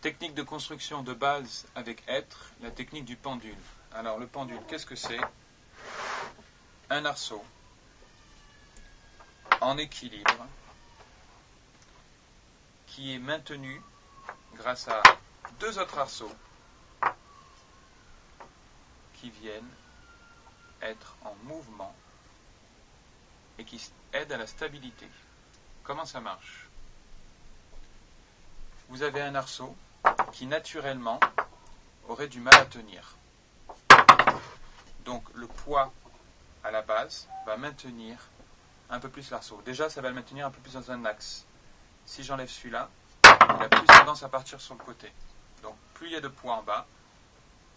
Technique de construction de base avec être, la technique du pendule. Alors le pendule, qu'est-ce que c'est? Un arceau en équilibre qui est maintenu grâce à deux autres arceaux qui viennent être en mouvement et qui aident à la stabilité. Comment ça marche? Vous avez un arceau qui naturellement aurait du mal à tenir. Donc le poids à la base va maintenir un peu plus l'arceau. Déjà, ça va le maintenir un peu plus dans un axe. Si j'enlève celui-là, il a plus tendance à partir sur le côté. Donc plus il y a de poids en bas,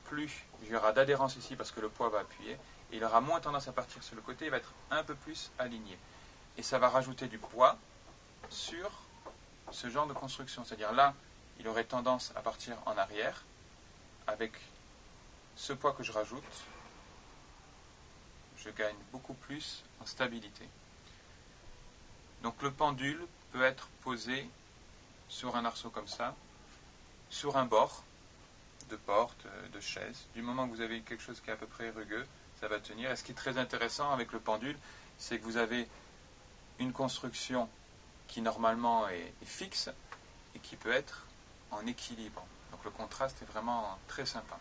plus il y aura d'adhérence ici parce que le poids va appuyer, et il aura moins tendance à partir sur le côté, il va être un peu plus aligné. Et ça va rajouter du poids sur ce genre de construction. C'est-à-dire là, il aurait tendance à partir en arrière. Avec ce poids que je rajoute, je gagne beaucoup plus en stabilité. Donc le pendule peut être posé sur un arceau comme ça, sur un bord de porte, de chaise. Du moment que vous avez quelque chose qui est à peu près rugueux, ça va tenir. Et ce qui est très intéressant avec le pendule, c'est que vous avez une construction qui normalement est fixe et qui peut être en équilibre. Donc le contraste est vraiment très sympa.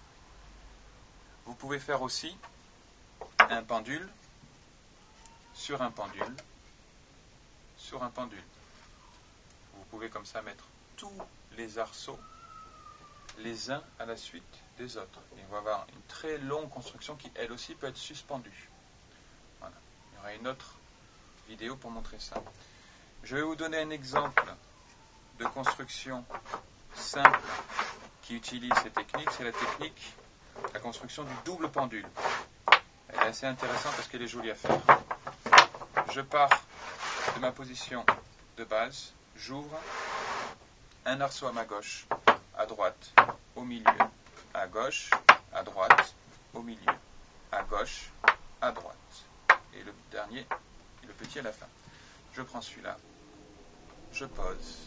Vous pouvez faire aussi un pendule sur un pendule sur un pendule. Vous pouvez comme ça mettre tous les arceaux les uns à la suite des autres. Et on va avoir une très longue construction qui elle aussi peut être suspendue. Voilà. Il y aura une autre vidéo pour montrer ça. Je vais vous donner un exemple de construction simple qui utilise ces techniques. C'est la construction du double pendule. Elle est assez intéressante parce qu'elle est jolie à faire. Je pars de ma position de base, j'ouvre un arceau à ma gauche, à droite, au milieu, à gauche, à droite, au milieu, à gauche, à droite. Et le dernier, le petit à la fin. Je prends celui-là, je pose,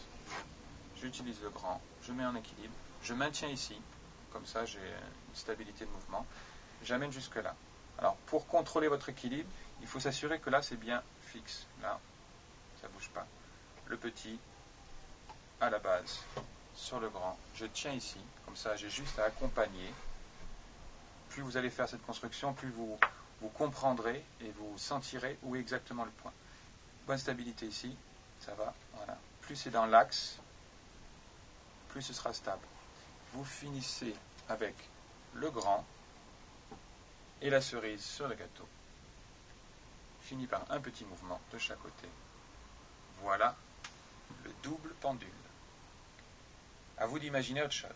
j'utilise le grand, je mets en équilibre, je maintiens ici, comme ça j'ai une stabilité de mouvement, j'amène jusque là. Alors pour contrôler votre équilibre, il faut s'assurer que là c'est bien fixe. Là, ça ne bouge pas. Le petit à la base, sur le grand, je tiens ici, comme ça j'ai juste à accompagner. Plus vous allez faire cette construction, plus vous comprendrez et vous sentirez où est exactement le point. Bonne stabilité ici, ça va, voilà. Plus c'est dans l'axe, plus ce sera stable. Vous finissez avec le grand et la cerise sur le gâteau. Fini par un petit mouvement de chaque côté. Voilà le double pendule. À vous d'imaginer autre chose.